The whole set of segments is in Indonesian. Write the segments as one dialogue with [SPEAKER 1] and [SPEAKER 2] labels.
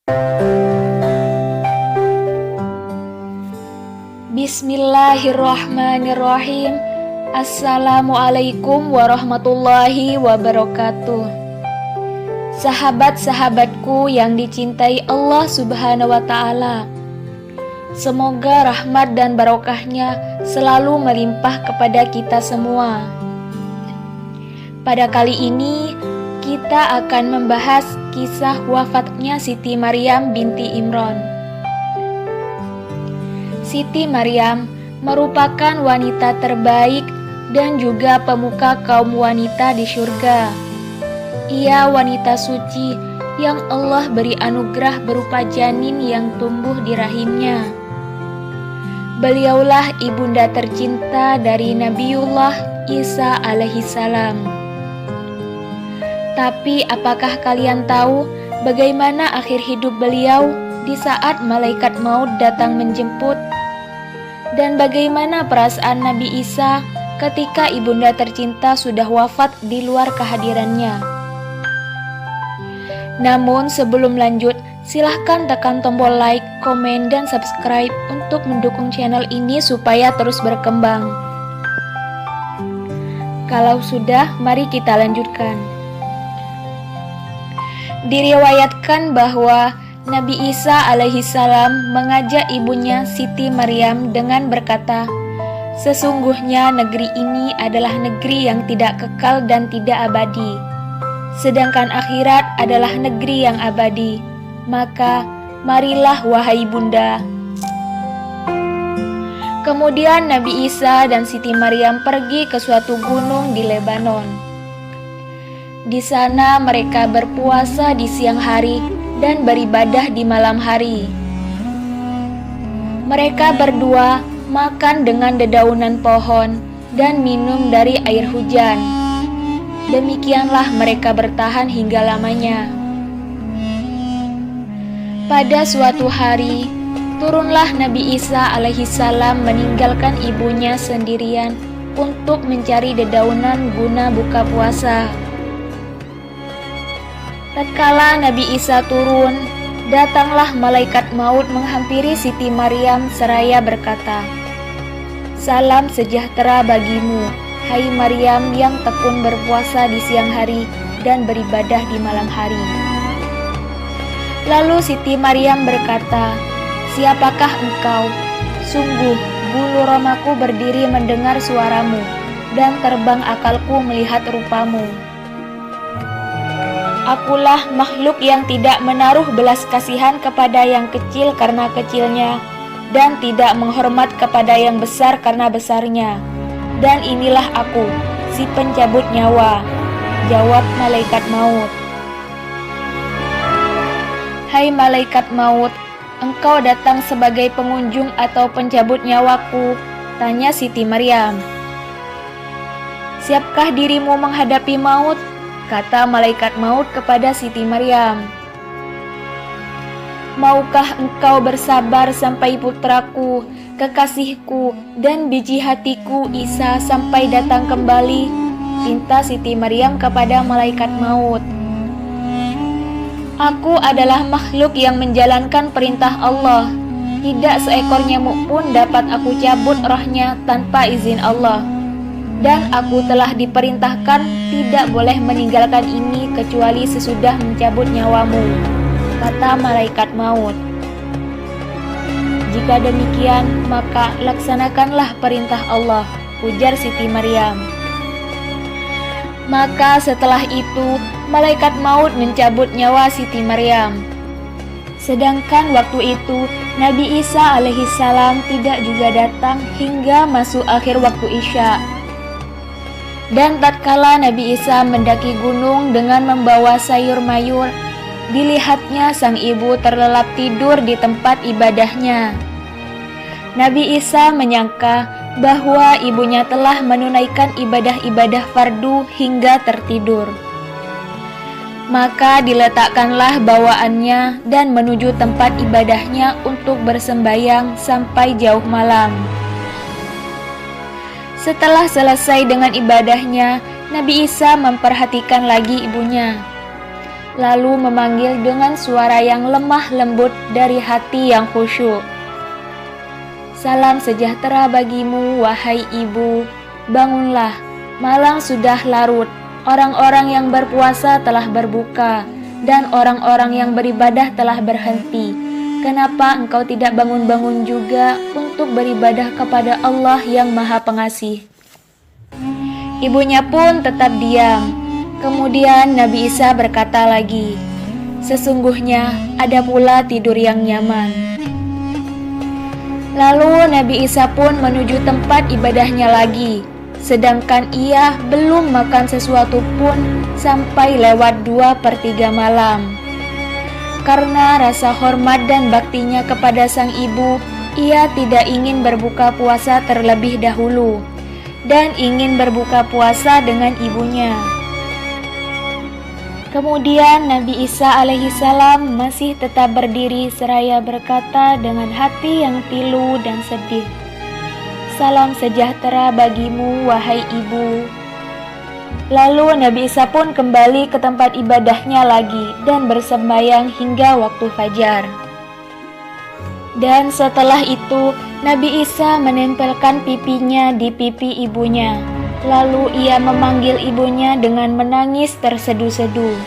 [SPEAKER 1] Bismillahirrahmanirrahim. Assalamualaikum warahmatullahi wabarakatuh. Sahabat-sahabatku yang dicintai Allah Subhanahu wa Ta'ala, semoga rahmat dan barokahnya selalu melimpah kepada kita semua. Pada kali ini kita akan membahas kisah wafatnya Siti Maryam binti Imran. Siti Maryam merupakan wanita terbaik dan juga pemuka kaum wanita di surga. Ia wanita suci yang Allah beri anugerah berupa janin yang tumbuh di rahimnya. Beliaulah ibunda tercinta dari Nabiullah Isa alaihissalam. Tapi apakah kalian tahu bagaimana akhir hidup beliau di saat malaikat maut datang menjemput? Dan bagaimana perasaan Nabi Isa ketika ibunda tercinta sudah wafat di luar kehadirannya? Namun sebelum lanjut, silahkan tekan tombol like, komen, dan subscribe untuk mendukung channel ini supaya terus berkembang. Kalau sudah, mari kita lanjutkan. Diriwayatkan bahwa Nabi Isa alaihissalam mengajak ibunya Siti Maryam dengan berkata, "Sesungguhnya negeri ini adalah negeri yang tidak kekal dan tidak abadi, sedangkan akhirat adalah negeri yang abadi. Maka marilah wahai bunda." Kemudian Nabi Isa dan Siti Maryam pergi ke suatu gunung di Lebanon. Di sana mereka berpuasa di siang hari dan beribadah di malam hari. Mereka berdua makan dengan dedaunan pohon dan minum dari air hujan. Demikianlah mereka bertahan hingga lamanya. Pada suatu hari, turunlah Nabi Isa alaihissalam meninggalkan ibunya sendirian untuk mencari dedaunan guna buka puasa. Tatkala Nabi Isa turun, datanglah malaikat maut menghampiri Siti Maryam seraya berkata, "Salam sejahtera bagimu, hai Maryam yang tekun berpuasa di siang hari dan beribadah di malam hari." Lalu Siti Maryam berkata, "Siapakah engkau? Sungguh bulu romaku berdiri mendengar suaramu, dan terbang akalku melihat rupamu. Akulah makhluk yang tidak menaruh belas kasihan kepada yang kecil karena kecilnya, dan tidak menghormat kepada yang besar karena besarnya. Dan inilah aku, si pencabut nyawa," jawab malaikat maut. "Hai malaikat maut, engkau datang sebagai pengunjung atau pencabut nyawaku?" tanya Siti Maryam. "Siapkah dirimu menghadapi maut?" kata malaikat maut kepada Siti Maryam. "Maukah engkau bersabar sampai putraku, kekasihku, dan biji hatiku Isa sampai datang kembali?" pinta Siti Maryam kepada malaikat maut. "Aku adalah makhluk yang menjalankan perintah Allah. Tidak seekor nyamuk pun dapat aku cabut rohnya tanpa izin Allah. Dan aku telah diperintahkan tidak boleh meninggalkan ini kecuali sesudah mencabut nyawamu," kata malaikat maut. "Jika demikian, maka laksanakanlah perintah Allah," ujar Siti Maryam. Maka setelah itu, malaikat maut mencabut nyawa Siti Maryam. Sedangkan waktu itu, Nabi Isa alaihissalam tidak juga datang hingga masuk akhir waktu Isya. Dan tatkala Nabi Isa mendaki gunung dengan membawa sayur mayur, dilihatnya sang ibu terlelap tidur di tempat ibadahnya. Nabi Isa menyangka bahwa ibunya telah menunaikan ibadah-ibadah fardu hingga tertidur. Maka diletakkanlah bawaannya dan menuju tempat ibadahnya untuk bersembayang sampai jauh malam. Setelah selesai dengan ibadahnya, Nabi Isa memperhatikan lagi ibunya. lalu memanggil dengan suara yang lemah lembut dari hati yang khusyuk. Salam sejahtera bagimu, wahai ibu. Bangunlah, malam sudah larut. Orang-orang yang berpuasa telah berbuka, dan orang-orang yang beribadah telah berhenti. Kenapa engkau tidak bangun-bangun juga untuk beribadah kepada Allah yang Maha Pengasih? Ibunya pun tetap diam. Kemudian Nabi Isa berkata lagi, sesungguhnya ada pula tidur yang nyaman. Lalu Nabi Isa pun menuju tempat ibadahnya lagi, sedangkan ia belum makan sesuatu pun sampai lewat 2/3 malam. Karena rasa hormat dan baktinya kepada sang ibu, ia tidak ingin berbuka puasa terlebih dahulu dan ingin berbuka puasa dengan ibunya. Kemudian Nabi Isa alaihissalam masih tetap berdiri seraya berkata dengan hati yang pilu dan sedih, salam sejahtera bagimu, wahai ibu. Lalu Nabi Isa pun kembali ke tempat ibadahnya lagi dan bersembahyang hingga waktu fajar. Dan setelah itu Nabi Isa menempelkan pipinya di pipi ibunya. Lalu ia memanggil ibunya dengan menangis tersedu-sedu.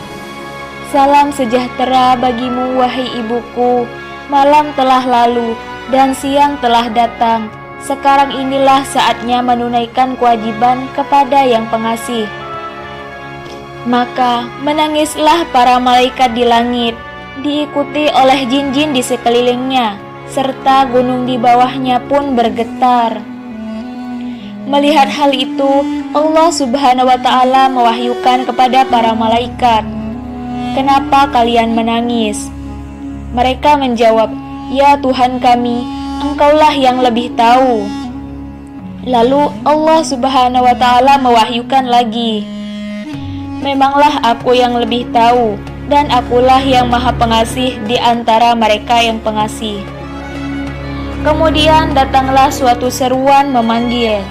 [SPEAKER 1] Salam sejahtera bagimu, wahai ibuku. Malam telah lalu dan siang telah datang. Sekarang inilah saatnya menunaikan kewajiban kepada Yang Pengasih. Maka menangislah para malaikat di langit, diikuti oleh jin-jin di sekelilingnya, serta gunung di bawahnya pun bergetar. Melihat hal itu, Allah Subhanahu wa Ta'ala mewahyukan kepada para malaikat, kenapa kalian menangis? Mereka menjawab, ya Tuhan kami, Engkaulah yang lebih tahu. Lalu Allah Subhanahu wa Ta'ala mewahyukan lagi, memanglah aku yang lebih tahu, dan akulah yang Maha Pengasih di antara mereka yang pengasih. Kemudian datanglah suatu seruan memanggil,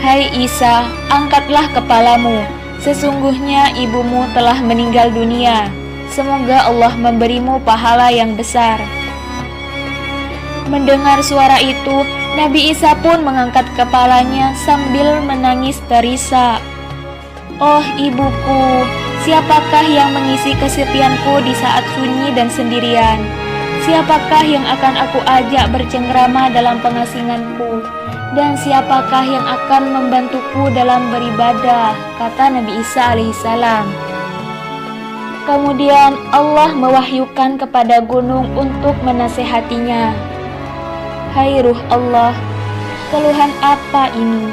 [SPEAKER 1] hai Isa, angkatlah kepalamu, sesungguhnya ibumu telah meninggal dunia. Semoga Allah memberimu pahala yang besar. Mendengar suara itu, Nabi Isa pun mengangkat kepalanya sambil menangis terisak. Oh ibuku, siapakah yang mengisi kesepianku di saat sunyi dan sendirian? Siapakah yang akan aku ajak bercengkrama dalam pengasinganku? Dan siapakah yang akan membantuku dalam beribadah? Kata Nabi Isa alaihissalam. Kemudian Allah mewahyukan kepada gunung untuk menasehatinya. Hai ruh Allah, keluhan apa ini?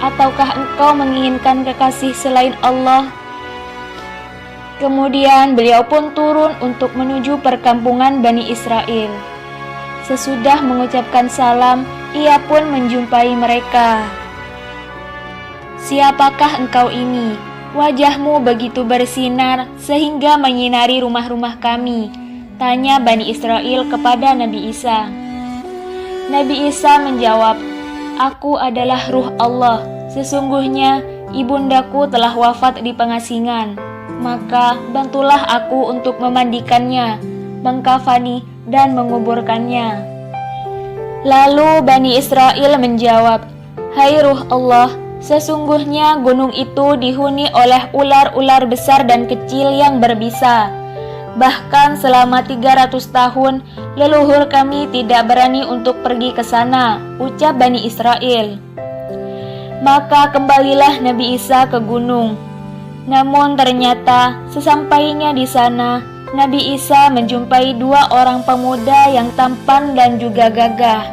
[SPEAKER 1] Ataukah engkau menginginkan kekasih selain Allah? Kemudian beliau pun turun untuk menuju perkampungan Bani Israel. Sesudah mengucapkan salam, ia pun menjumpai mereka. Siapakah engkau ini? Wajahmu begitu bersinar sehingga menyinari rumah-rumah kami, tanya Bani Israel kepada Nabi Isa. Nabi Isa menjawab, aku adalah ruh Allah. Sesungguhnya ibundaku telah wafat di pengasingan. Maka bantulah aku untuk memandikannya, mengkafani dan menguburkannya. Lalu Bani Israel menjawab, hai ruh Allah, sesungguhnya gunung itu dihuni oleh ular-ular besar dan kecil yang berbisa. Bahkan selama 300 tahun, leluhur kami tidak berani untuk pergi ke sana, ucap Bani Israel. Maka kembalilah Nabi Isa ke gunung. Namun ternyata sesampainya di sana, Nabi Isa menjumpai 2 orang pemuda yang tampan dan juga gagah.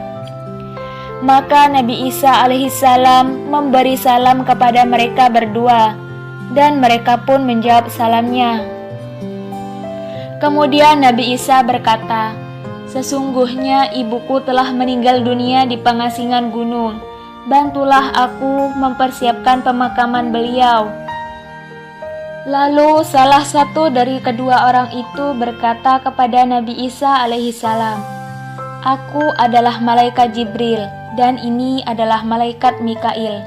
[SPEAKER 1] Maka Nabi Isa alaihissalam memberi salam kepada mereka berdua, dan mereka pun menjawab salamnya. Kemudian Nabi Isa berkata, sesungguhnya ibuku telah meninggal dunia di pengasingan gunung. Bantulah aku mempersiapkan pemakaman beliau. Lalu salah satu dari kedua orang itu berkata kepada Nabi Isa alaihissalam, aku adalah malaikat Jibril dan ini adalah malaikat Mikail.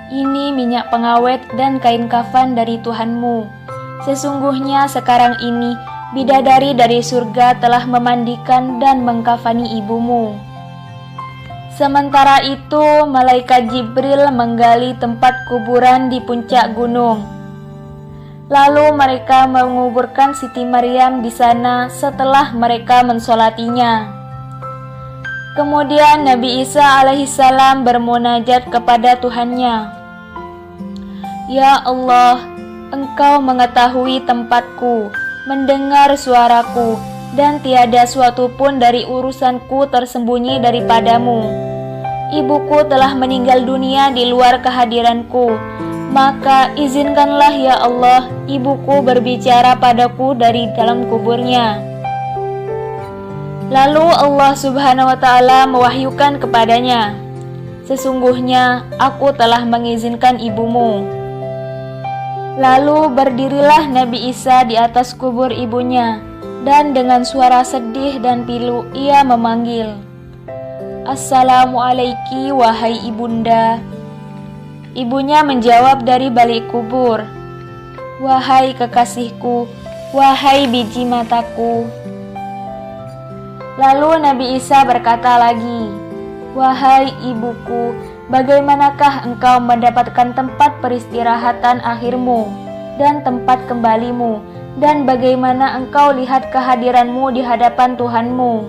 [SPEAKER 1] Ini minyak pengawet dan kain kafan dari Tuhanmu. Sesungguhnya sekarang ini bidadari dari surga telah memandikan dan mengkafani ibumu. Sementara itu, malaikat Jibril menggali tempat kuburan di puncak gunung. Lalu mereka menguburkan Siti Maryam di sana setelah mereka mensolatinya. Kemudian Nabi Isa alaihissalam bermunajat kepada Tuhannya. Ya Allah, Engkau mengetahui tempatku, mendengar suaraku, dan tiada suatu pun dari urusanku tersembunyi daripadamu. Ibuku telah meninggal dunia di luar kehadiranku, maka izinkanlah ya Allah ibuku berbicara padaku dari dalam kuburnya. Lalu Allah Subhanahu wa Ta'ala mewahyukan kepadanya, sesungguhnya aku telah mengizinkan ibumu. Lalu berdirilah Nabi Isa di atas kubur ibunya, dan dengan suara sedih dan pilu ia memanggil, Assalamualaikum wahai ibunda. Ibunya menjawab dari balik kubur, Wahai kekasihku, wahai biji mataku. Lalu Nabi Isa berkata lagi, Wahai ibuku, bagaimanakah engkau mendapatkan tempat peristirahatan akhirmu dan tempat kembalimu, dan bagaimana engkau lihat kehadiranmu di hadapan Tuhanmu?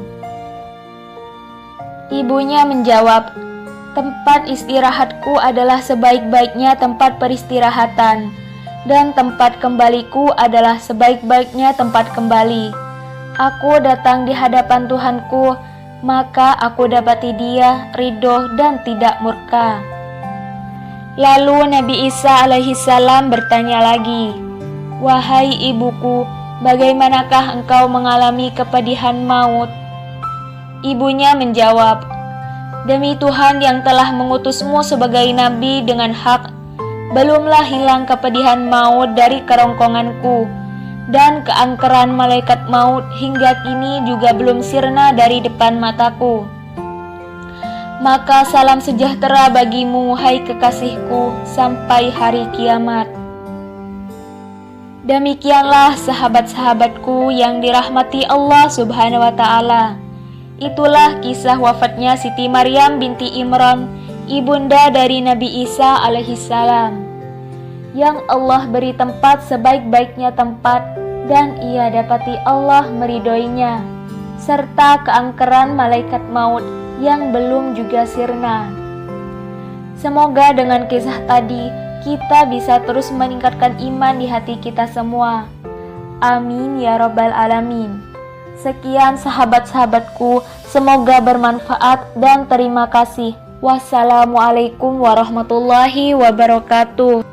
[SPEAKER 1] Ibunya menjawab, tempat istirahatku adalah sebaik-baiknya tempat peristirahatan, dan tempat kembaliku adalah sebaik-baiknya tempat kembali. Aku datang di hadapan Tuhanku, maka aku dapati Dia ridho dan tidak murka. Lalu Nabi Isa alaihissalam bertanya lagi, Wahai ibuku, bagaimanakah engkau mengalami kepedihan maut? Ibunya menjawab, Demi Tuhan yang telah mengutusmu sebagai nabi dengan hak, belumlah hilang kepedihan maut dari kerongkonganku, dan keangkeran malaikat maut hingga kini juga belum sirna dari depan mataku. Maka salam sejahtera bagimu, hai kekasihku, sampai hari kiamat. Demikianlah sahabat-sahabatku yang dirahmati Allah Subhanahu wa Ta'ala. Itulah kisah wafatnya Siti Maryam binti Imran, ibunda dari Nabi Isa alaihissalam, yang Allah beri tempat sebaik-baiknya tempat, dan ia dapati Allah meridhoinya, serta keangkeran malaikat maut yang belum juga sirna. Semoga dengan kisah tadi kita bisa terus meningkatkan iman di hati kita semua. Amin ya Rabbal Alamin. Sekian sahabat-sahabatku, semoga bermanfaat dan terima kasih. Wassalamualaikum warahmatullahi wabarakatuh.